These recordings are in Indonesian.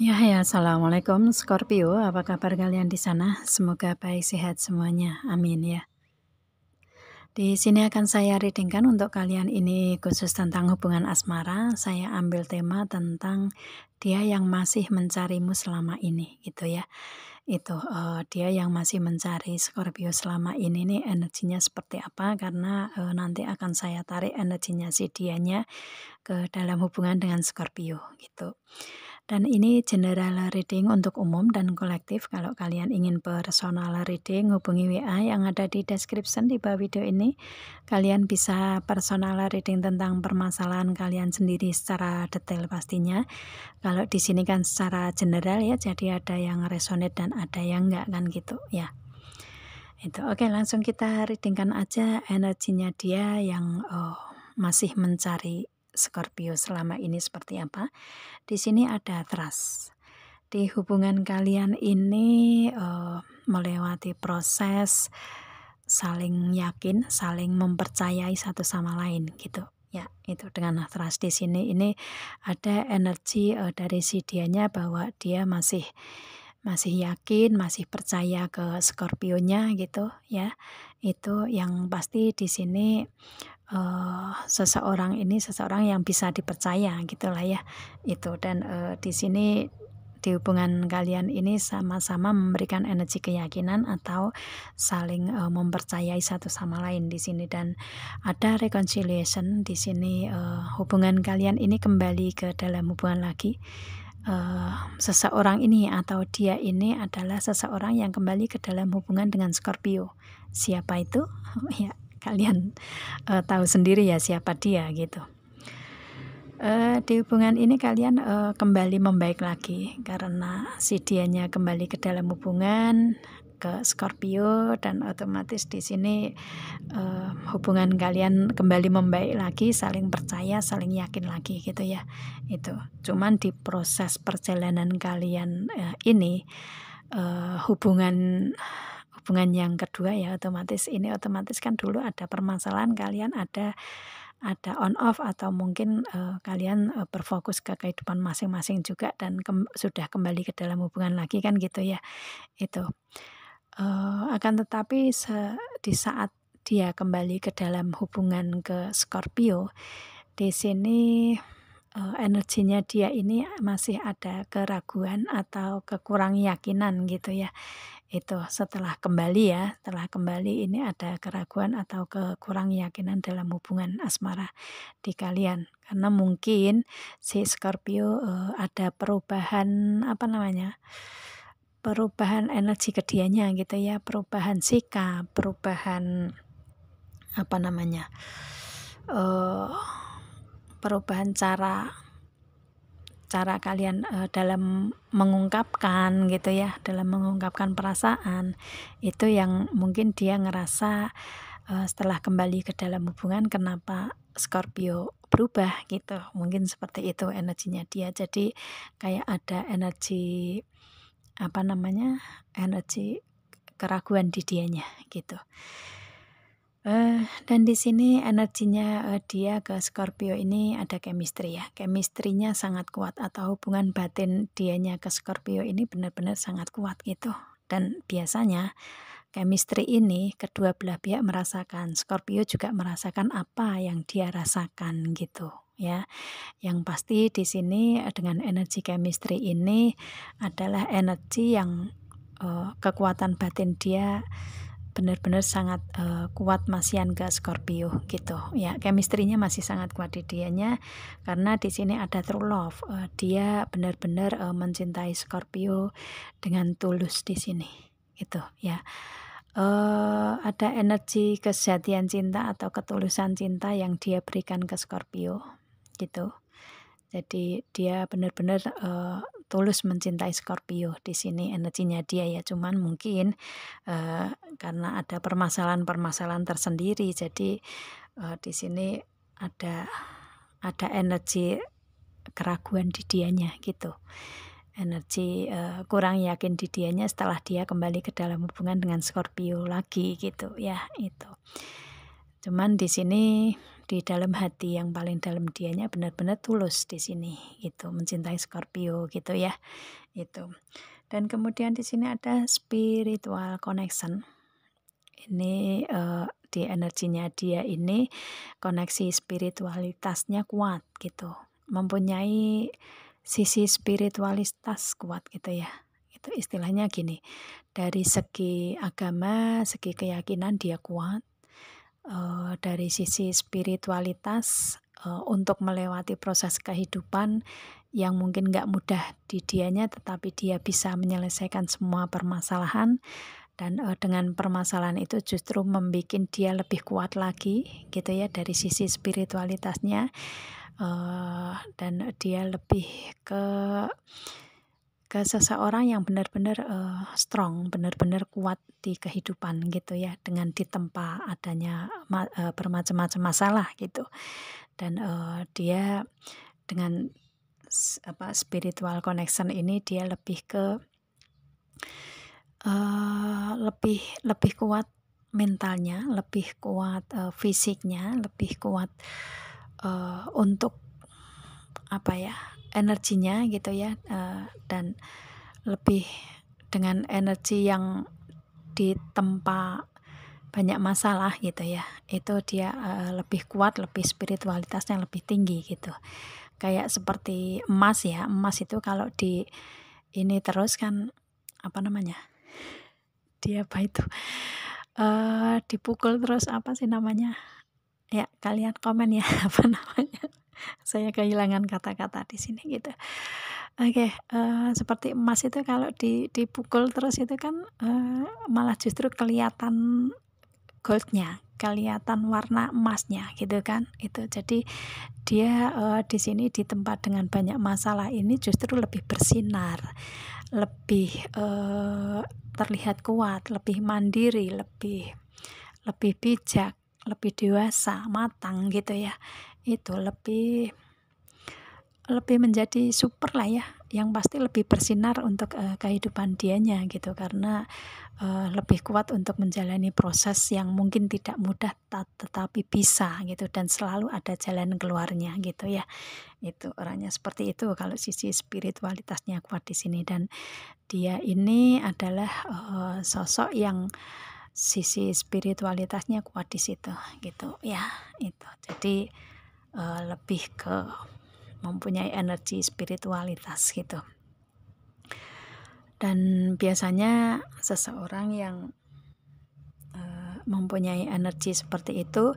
Assalamualaikum Scorpio, apa kabar kalian di sana? Semoga baik sehat semuanya, amin ya. Di sini akan saya readingkan untuk kalian ini khusus tentang hubungan asmara. Saya ambil tema tentang dia yang masih mencarimu selama ini, gitu ya. Dia yang masih mencari Scorpio selama ini nih energinya seperti apa, karena nanti akan saya tarik energinya si dianya ke dalam hubungan dengan Scorpio, gitu. Dan ini general reading untuk umum dan kolektif. Kalau kalian ingin personal reading, hubungi WA yang ada di description di bawah video ini. Kalian bisa personal reading tentang permasalahan kalian sendiri secara detail pastinya. Kalau di sini kan secara general ya, jadi ada yang resonate dan ada yang enggak kan gitu ya. Oke, langsung kita readingkan aja energinya dia yang masih mencari Scorpio selama ini seperti apa. Di sini ada trust. Di hubungan kalian ini melewati proses saling yakin, saling mempercayai satu sama lain gitu. Ya, itu dengan trust di sini ini ada energi dari si dianya bahwa dia masih yakin, masih percaya ke Scorpio-nya gitu ya. Itu yang pasti di sini seseorang yang bisa dipercaya gitulah ya. Dan di sini di hubungan kalian ini sama-sama memberikan energi keyakinan atau saling mempercayai satu sama lain di sini, dan ada reconciliation di sini. Hubungan kalian ini kembali ke dalam hubungan lagi. Seseorang ini atau dia ini adalah seseorang yang kembali ke dalam hubungan dengan Scorpio. Siapa itu? Ya, kalian tahu sendiri ya siapa dia gitu. Di hubungan ini kalian kembali membaik lagi karena si dianya kembali ke dalam hubungan ke Scorpio, dan otomatis di sini hubungan kalian kembali membaik lagi, saling percaya, saling yakin lagi gitu ya. Cuman di proses perjalanan kalian ini hubungan yang kedua ya, otomatis kan dulu ada permasalahan, kalian ada on off atau mungkin kalian berfokus ke kehidupan masing-masing juga dan sudah kembali ke dalam hubungan lagi kan gitu ya. Akan tetapi di saat dia kembali ke dalam hubungan ke Scorpio, di sini energinya dia ini masih ada keraguan atau kekurang yakinan gitu ya. Setelah kembali ini ada keraguan atau kekurang yakinan dalam hubungan asmara di kalian, karena mungkin si Scorpio ada perubahan energi ke dianya gitu ya, perubahan sikap, perubahan perubahan cara kalian dalam mengungkapkan gitu ya, dalam mengungkapkan perasaan. Itu yang mungkin dia ngerasa setelah kembali ke dalam hubungan kenapa Scorpio berubah gitu. Mungkin seperti itu energinya dia. Jadi kayak ada energi energi keraguan di dianya gitu. Dan di sini energinya dia ke Scorpio ini ada chemistry ya. Chemistry-nya sangat kuat, atau hubungan batin dianya ke Scorpio ini benar-benar sangat kuat gitu. Dan biasanya chemistry ini kedua belah pihak merasakan. Scorpio juga merasakan apa yang dia rasakan gitu ya. Yang pasti di sini dengan energi chemistry ini adalah energi yang kekuatan batin dia benar-benar sangat kuat masihan ke Scorpio gitu ya. Chemistry-nya masih sangat kuat di dianya karena di sini ada true love. Dia benar-benar mencintai Scorpio dengan tulus di sini gitu ya. Ada energi kesejatian cinta atau ketulusan cinta yang dia berikan ke Scorpio gitu. Jadi dia benar-benar tulus mencintai Scorpio di sini energinya dia ya. Cuman mungkin karena ada permasalahan tersendiri, jadi di sini ada energi keraguan di dianya gitu. Energi kurang yakin di dianya setelah dia kembali ke dalam hubungan dengan Scorpio lagi gitu ya. Cuman di sini di dalam hati, yang paling dalam dianya benar-benar tulus di sini gitu, mencintai Scorpio gitu ya. Itu. Dan kemudian di sini ada spiritual connection. Ini di energinya dia ini koneksi spiritualitasnya kuat gitu. Mempunyai sisi spiritualitas kuat gitu ya. Itu istilahnya gini. Dari segi agama, segi keyakinan dia kuat. Dari sisi spiritualitas untuk melewati proses kehidupan yang mungkin nggak mudah di dianya, tetapi dia bisa menyelesaikan semua permasalahan, dan dengan permasalahan itu justru membuat dia lebih kuat lagi gitu ya dari sisi spiritualitasnya, dan dia lebih ke seseorang yang benar-benar strong, benar-benar kuat di kehidupan gitu ya, dengan ditempa adanya bermacam-macam masalah gitu. Dan dia dengan spiritual connection ini dia lebih ke lebih kuat mentalnya, lebih kuat fisiknya, lebih kuat untuk energinya gitu ya, dan lebih dengan energi yang ditempa banyak masalah gitu ya, itu dia lebih kuat, lebih spiritualitasnya lebih tinggi gitu. Kayak seperti emas ya, emas itu kalau di ini terus kan dia dipukul terus apa sih namanya? Ya kalian komen ya apa namanya? Saya kehilangan kata-kata di sini gitu. Oke, seperti emas itu kalau dipukul terus itu kan malah justru kelihatan goldnya, kelihatan warna emasnya gitu kan. Itu jadi dia di sini di tempat dengan banyak masalah ini justru lebih bersinar, lebih terlihat kuat, lebih mandiri, lebih bijak, lebih dewasa, matang gitu ya. Itu lebih menjadi super lah ya, yang pasti lebih bersinar untuk kehidupan dianya gitu, karena lebih kuat untuk menjalani proses yang mungkin tidak mudah tetapi bisa gitu, dan selalu ada jalan keluarnya gitu ya. Itu orangnya seperti itu kalau sisi spiritualitasnya kuat di sini. Dan dia ini adalah sosok yang sisi spiritualitasnya kuat di situ gitu ya. Itu jadi lebih ke mempunyai energi spiritualitas gitu. Dan biasanya seseorang yang mempunyai energi seperti itu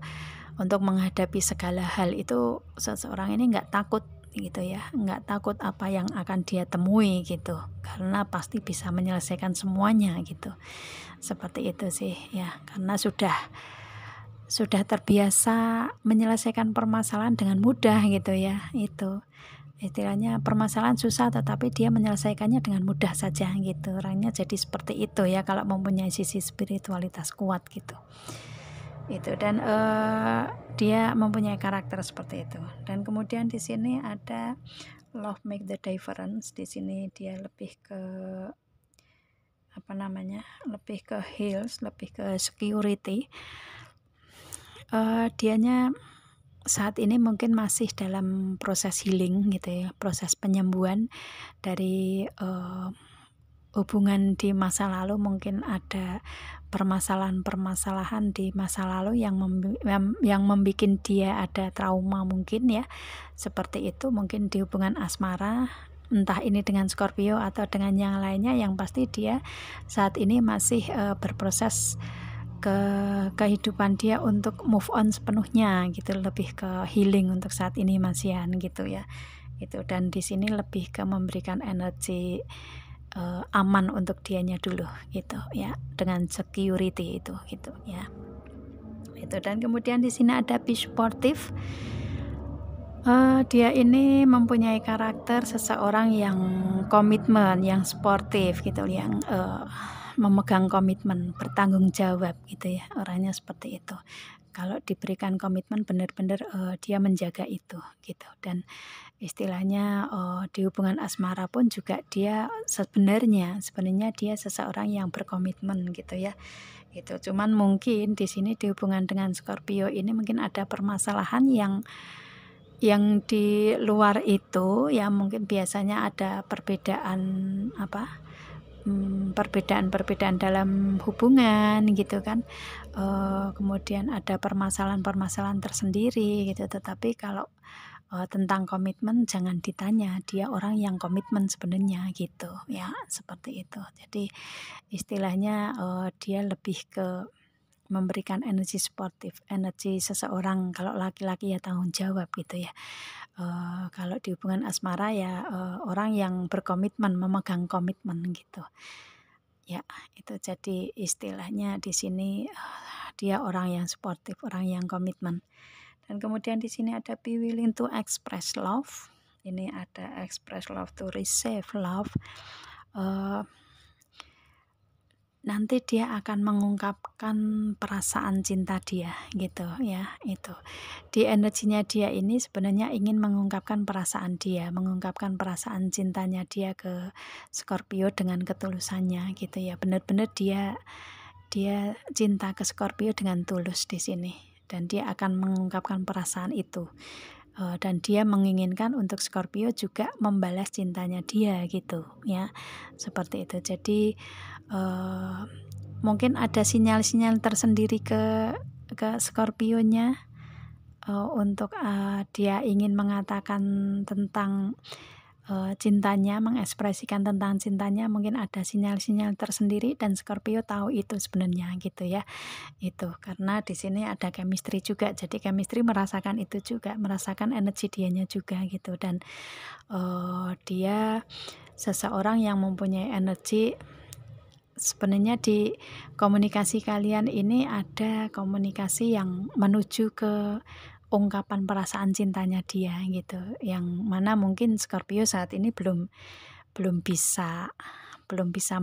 untuk menghadapi segala hal itu, seseorang ini nggak takut gitu ya, nggak takut apa yang akan dia temui gitu, karena pasti bisa menyelesaikan semuanya gitu. Seperti itu sih ya, karena sudah terbiasa menyelesaikan permasalahan dengan mudah gitu ya. Itu istilahnya permasalahan susah tetapi dia menyelesaikannya dengan mudah saja gitu. Orangnya jadi seperti itu ya kalau mempunyai sisi spiritualitas kuat gitu. Itu. Dan dia mempunyai karakter seperti itu. Dan kemudian di sini ada love make the difference. Di sini dia lebih ke lebih ke heals, lebih ke security. Dianya saat ini mungkin masih dalam proses healing gitu ya, proses penyembuhan dari hubungan di masa lalu. Mungkin ada permasalahan-permasalahan di masa lalu yang membuat dia ada trauma mungkin ya, seperti itu. Mungkin di hubungan asmara, entah ini dengan Scorpio atau dengan yang lainnya, yang pasti dia saat ini masih berproses ke kehidupan dia untuk move on sepenuhnya gitu, lebih ke healing untuk saat ini Masian gitu ya. Itu. Dan di sini lebih ke memberikan energi aman untuk dianya dulu gitu ya, dengan security itu gitu ya. Itu. Dan kemudian di sini ada be sportive. Dia ini mempunyai karakter seseorang yang komitmen, yang sportif gitu, yang memegang komitmen, bertanggung jawab gitu ya, orangnya seperti itu. Kalau diberikan komitmen benar-benar dia menjaga itu gitu. Dan Istilahnya di hubungan asmara pun juga dia sebenarnya dia seseorang yang berkomitmen gitu ya. Itu cuman mungkin di sini di hubungan dengan Scorpio ini mungkin ada permasalahan yang di luar itu ya, mungkin biasanya ada perbedaan perbedaan dalam hubungan gitu kan, kemudian ada permasalahan-permasalahan tersendiri gitu. Tetapi kalau tentang komitmen jangan ditanya, dia orang yang komitmen sebenarnya gitu ya, seperti itu. Jadi istilahnya dia lebih ke memberikan energi sportif, energi seseorang. Kalau laki-laki ya tanggung jawab gitu ya. Kalau di hubungan asmara ya orang yang berkomitmen, memegang komitmen gitu. Ya, itu jadi istilahnya di sini dia orang yang sportif, orang yang komitmen. Dan kemudian di sini ada be willing to express love. Ini ada express love, to receive love. Nanti dia akan mengungkapkan perasaan cinta dia gitu ya, itu. Di energinya dia ini sebenarnya ingin mengungkapkan perasaan dia, mengungkapkan perasaan cintanya dia ke Scorpio dengan ketulusannya gitu ya. Benar-benar dia cinta ke Scorpio dengan tulus di sini, dan dia akan mengungkapkan perasaan itu. Dan dia menginginkan untuk Scorpio juga membalas cintanya dia gitu ya, seperti itu. Jadi mungkin ada sinyal-sinyal tersendiri ke Scorpio-nya untuk dia ingin mengatakan tentang cintanya, mengekspresikan tentang cintanya. Mungkin ada sinyal-sinyal tersendiri dan Scorpio tahu itu sebenarnya gitu ya. Itu karena di sini ada chemistry juga, jadi chemistry merasakan itu juga, merasakan energi dianya juga gitu. Dan dia seseorang yang mempunyai energi. Sebenarnya di komunikasi kalian ini ada komunikasi yang menuju ke ungkapan perasaan cintanya dia gitu, yang mana mungkin Scorpio saat ini belum bisa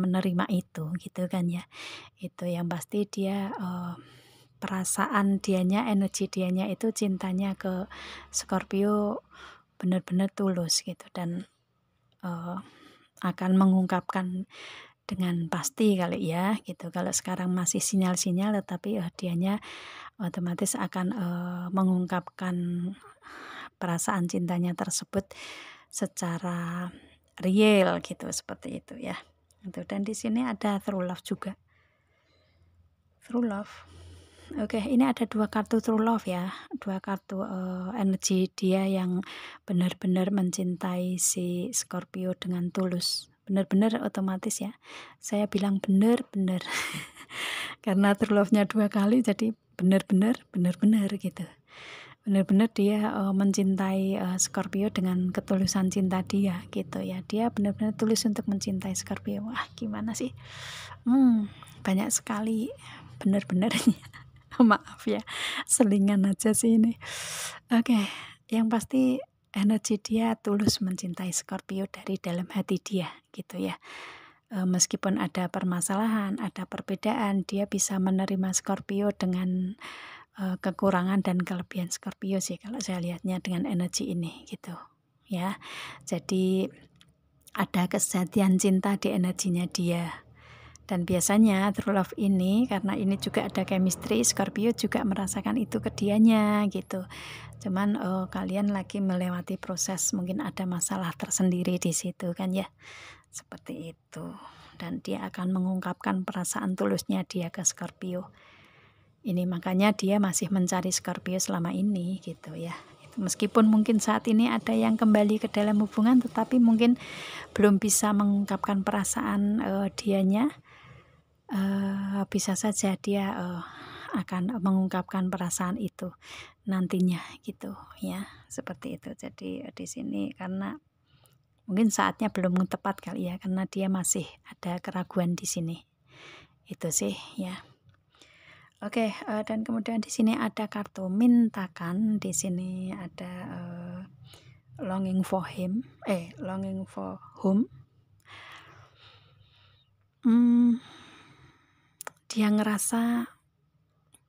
menerima itu gitu kan ya. Itu yang pasti dia perasaan dianya, energi dianya itu cintanya ke Scorpio benar-benar tulus gitu, dan akan mengungkapkan dengan pasti kali ya gitu. Kalau sekarang masih sinyal-sinyal, tetapi dianya otomatis akan mengungkapkan perasaan cintanya tersebut secara real gitu, seperti itu ya. Itu. Dan di sini ada true love juga. True love. Oke, ini ada 2 kartu true love ya. 2 kartu energi dia yang benar-benar mencintai si Scorpio dengan tulus. Benar-benar otomatis ya. Saya bilang benar-benar. Karena true love-nya 2 kali jadi benar-benar gitu. Benar-benar dia mencintai Scorpio dengan ketulusan cinta dia gitu ya. Dia benar-benar tulus untuk mencintai Scorpio. Wah, gimana sih? Banyak sekali benar-benarnya. Maaf ya, selingan aja sih ini. Oke, yang pasti energi dia tulus mencintai Scorpio dari dalam hati dia gitu ya. Meskipun ada permasalahan, ada perbedaan, dia bisa menerima Scorpio dengan kekurangan dan kelebihan Scorpio sih kalau saya lihatnya dengan energi ini gitu ya. Jadi ada kesejatian cinta di energinya dia. Dan biasanya true love ini, karena ini juga ada chemistry, Scorpio juga merasakan itu ke dianya gitu. Cuman kalian lagi melewati proses, mungkin ada masalah tersendiri di situ kan ya. Seperti itu. Dan dia akan mengungkapkan perasaan tulusnya dia ke Scorpio. Ini makanya dia masih mencari Scorpio selama ini gitu ya. Meskipun mungkin saat ini ada yang kembali ke dalam hubungan, tetapi mungkin belum bisa mengungkapkan perasaan dianya. Bisa saja dia akan mengungkapkan perasaan itu nantinya gitu ya, seperti itu. Jadi di sini karena mungkin saatnya belum tepat kali ya, karena dia masih ada keraguan di sini. Itu sih ya. Oke, dan kemudian di sini ada kartu mintakan. Di sini ada longing for home. Dia ngerasa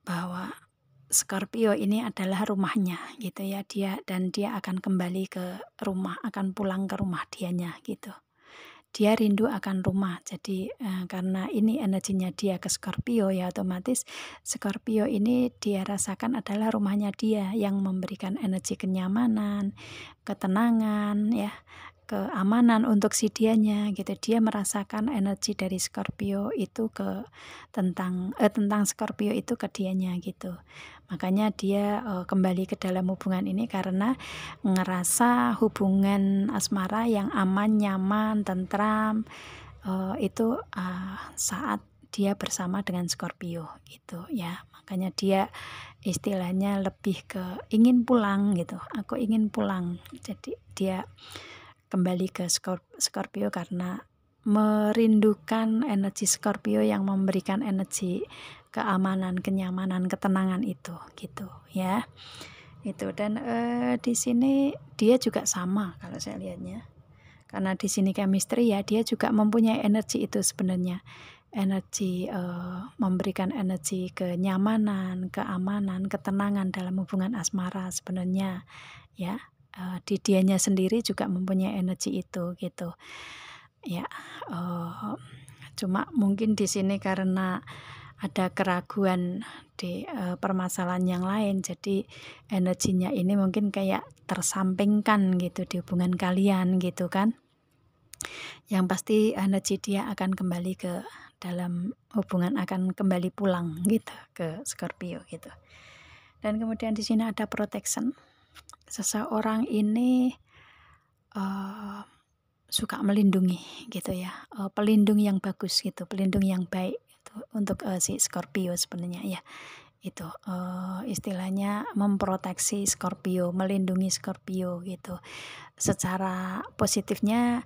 bahwa Scorpio ini adalah rumahnya gitu ya, dia akan kembali ke rumah, akan pulang ke rumah dianya gitu. Dia rindu akan rumah. Jadi, karena ini energinya dia ke Scorpio, ya otomatis Scorpio ini dia rasakan adalah rumahnya dia yang memberikan energi kenyamanan, ketenangan ya, keamanan untuk si dianya gitu. Dia merasakan energi dari Scorpio itu tentang Scorpio itu ke dianya gitu. Makanya dia, kembali ke dalam hubungan ini karena ngerasa hubungan asmara yang aman, nyaman, tentram, itu, saat dia bersama dengan Scorpio gitu ya. Makanya dia istilahnya lebih ke ingin pulang gitu, "Aku ingin pulang." Jadi dia kembali ke Scorpio karena merindukan energi Scorpio yang memberikan energi keamanan, kenyamanan, ketenangan itu gitu ya. Itu dan, di sini dia juga sama kalau saya lihatnya. Karena di sini chemistry ya, dia juga mempunyai energi itu sebenarnya. Energi, memberikan energi kenyamanan, keamanan, ketenangan dalam hubungan asmara sebenarnya ya. Di dianya sendiri juga mempunyai energi itu gitu. Ya, cuma mungkin di sini karena ada keraguan di, permasalahan yang lain, jadi energinya ini mungkin kayak tersampingkan gitu di hubungan kalian gitu kan. Yang pasti energi dia akan kembali ke dalam hubungan, akan kembali pulang gitu ke Scorpio gitu. Dan kemudian di sini ada protection. Seseorang ini, suka melindungi gitu ya, pelindung yang bagus gitu, pelindung yang baik itu untuk, si Scorpio sebenarnya ya. Itu, istilahnya memproteksi Scorpio, melindungi Scorpio gitu. Secara positifnya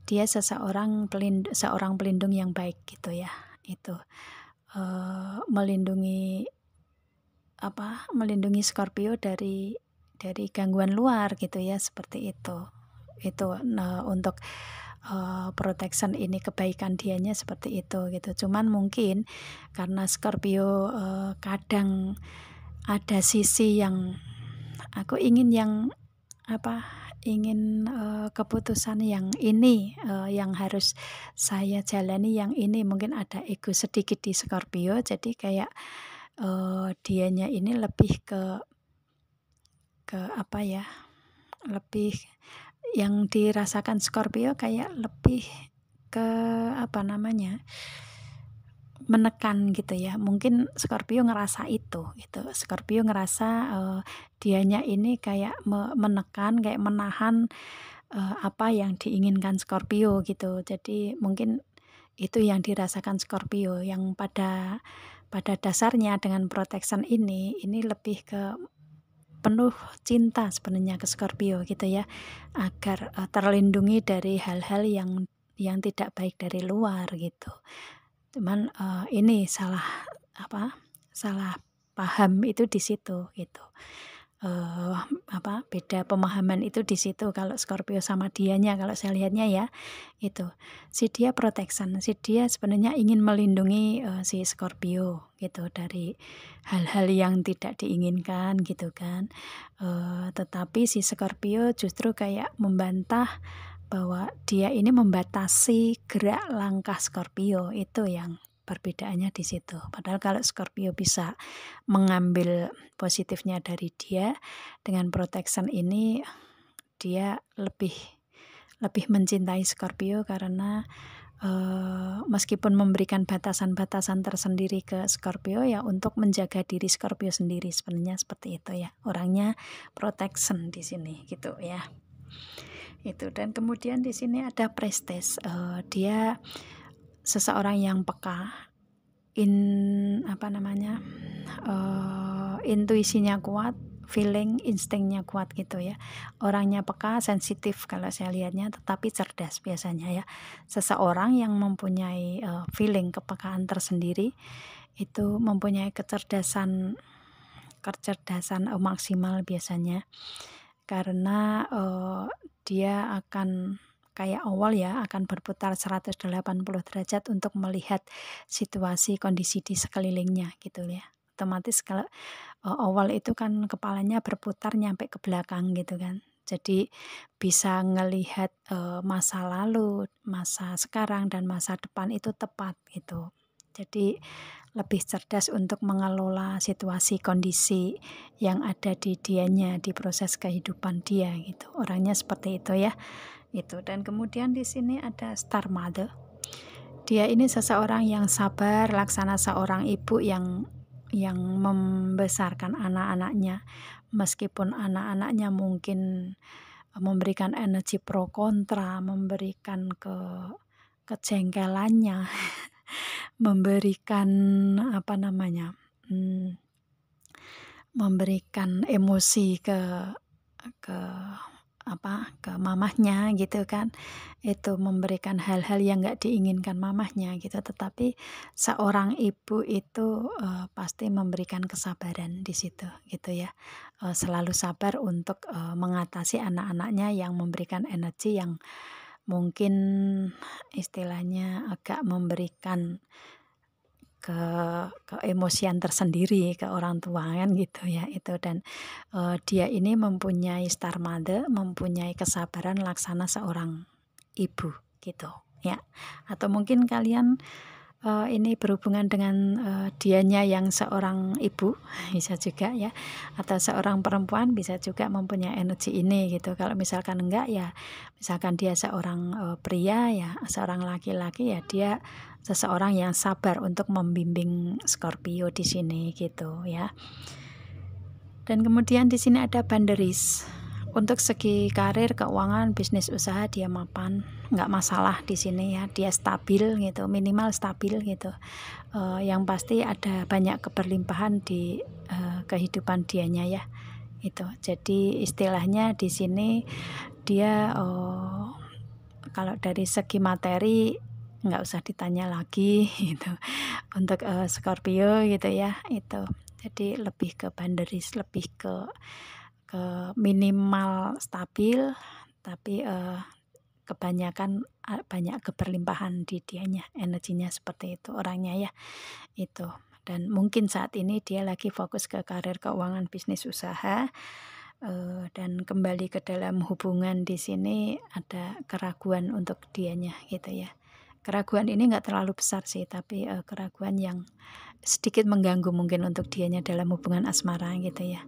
dia seorang pelindung yang baik gitu ya. Itu, melindungi melindungi Scorpio dari gangguan luar gitu ya, seperti itu. Itu, untuk, protection ini kebaikan dianya seperti itu gitu. Cuman mungkin karena Scorpio, kadang ada sisi yang aku ingin yang ingin, keputusan yang ini, yang harus saya jalani yang ini, mungkin ada ego sedikit di Scorpio, jadi kayak, dianya ini lebih ke lebih yang dirasakan Scorpio kayak lebih ke menekan gitu ya. Mungkin Scorpio ngerasa itu gitu. Scorpio ngerasa, dianya ini kayak menekan, kayak menahan, apa yang diinginkan Scorpio gitu. Jadi mungkin itu yang dirasakan Scorpio yang pada dasarnya dengan protection ini lebih ke penuh cinta sebenarnya ke Scorpio gitu ya, agar, terlindungi dari hal-hal yang tidak baik dari luar gitu. Cuman, ini salah paham itu di situ gitu. Beda pemahaman itu di situ kalau Scorpio sama dianya kalau saya lihatnya ya, itu. Si dia protection, si dia sebenarnya ingin melindungi, si Scorpio gitu dari hal-hal yang tidak diinginkan gitu kan. Tetapi si Scorpio justru kayak membantah bahwa dia ini membatasi gerak langkah Scorpio, itu yang perbedaannya di situ. Padahal kalau Scorpio bisa mengambil positifnya dari dia, dengan protection ini dia lebih mencintai Scorpio karena, meskipun memberikan batasan-batasan tersendiri ke Scorpio ya untuk menjaga diri Scorpio sendiri, sebenarnya seperti itu ya. Orangnya protection di sini gitu ya. Itu, dan kemudian di sini ada prestige, dia seseorang yang peka, intuisinya kuat, feeling, instingnya kuat gitu ya. Orangnya peka, sensitif kalau saya lihatnya, tetapi cerdas biasanya ya. Seseorang yang mempunyai, feeling, kepekaan tersendiri, itu mempunyai kecerdasan maksimal biasanya. Karena, dia akan kayak awal ya, akan berputar 180 derajat untuk melihat situasi, kondisi di sekelilingnya gitu ya. otomatis kalau awal itu kan kepalanya berputar nyampe ke belakang gitu kan. Jadi bisa ngelihat masa lalu, masa sekarang, dan masa depan itu tepat gitu. Jadi lebih cerdas untuk mengelola situasi kondisi yang ada di dianya, di proses kehidupan dia gitu. Orangnya seperti itu ya. Itu. Dan kemudian di sini ada Star Mother. Dia ini seseorang yang sabar, laksana seorang ibu yang membesarkan anak-anaknya, meskipun anak-anaknya mungkin memberikan energi pro kontra, memberikan kejengkelannya, memberikan memberikan emosi ke mamahnya gitu kan. Itu memberikan hal-hal yang nggak diinginkan mamahnya gitu. Tetapi seorang ibu itu pasti memberikan kesabaran di situ gitu ya. Selalu sabar untuk mengatasi anak-anaknya yang memberikan energi yang mungkin istilahnya agak memberikan keemosian tersendiri ke orang tua kan gitu ya itu. Dan dia ini mempunyai Star Mother, mempunyai kesabaran laksana seorang ibu gitu ya. Atau mungkin kalian ini berhubungan dengan dianya yang seorang ibu bisa juga ya, atau seorang perempuan bisa juga mempunyai energi ini gitu. Kalau misalkan enggak ya, misalkan dia seorang pria ya, seorang laki-laki ya, dia seseorang yang sabar untuk membimbing Scorpio di sini gitu ya. Dan kemudian di sini ada Banderis. Untuk segi karir, keuangan, bisnis usaha dia mapan, nggak masalah di sini ya. Dia stabil gitu, minimal stabil gitu. Yang pasti ada banyak keberlimpahan di kehidupan dianya ya. Itu. Jadi istilahnya di sini dia kalau dari segi materi nggak usah ditanya lagi gitu. Untuk Scorpio gitu ya itu. Jadi lebih ke Banderis, lebih ke minimal stabil, tapi kebanyakan banyak keberlimpahan di dianya, energinya seperti itu orangnya ya itu. Dan mungkin saat ini dia lagi fokus ke karir, keuangan, bisnis usaha. Dan kembali ke dalam hubungan di sini ada keraguan untuk dianya gitu ya. Keraguan ini nggak terlalu besar sih, tapi keraguan yang sedikit mengganggu mungkin untuk dianya dalam hubungan asmara gitu ya.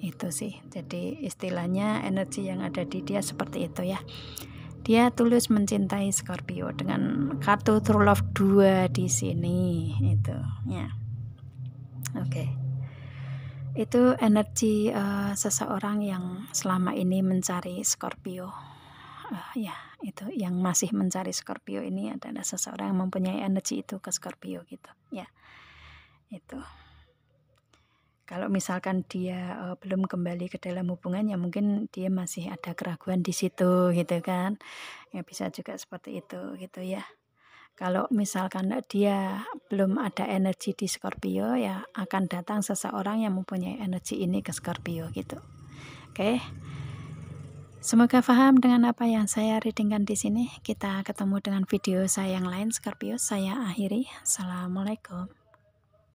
Itu sih. Jadi istilahnya energi yang ada di dia seperti itu ya. Dia tulus mencintai Scorpio dengan kartu True Love 2 di sini itu ya. Oke. Itu energi seseorang yang selama ini mencari Scorpio. Ya, itu yang masih mencari Scorpio ini adalah seseorang yang mempunyai energi itu ke Scorpio gitu ya. Itu. Kalau misalkan dia belum kembali ke dalam hubungan ya mungkin dia masih ada keraguan di situ gitu kan. Ya bisa juga seperti itu gitu ya. Kalau misalkan dia belum ada energi di Scorpio ya akan datang seseorang yang mempunyai energi ini ke Scorpio gitu. Oke. Semoga paham dengan apa yang saya readingkan di sini. Kita ketemu dengan video saya yang lain Scorpio. Saya akhiri. Assalamualaikum.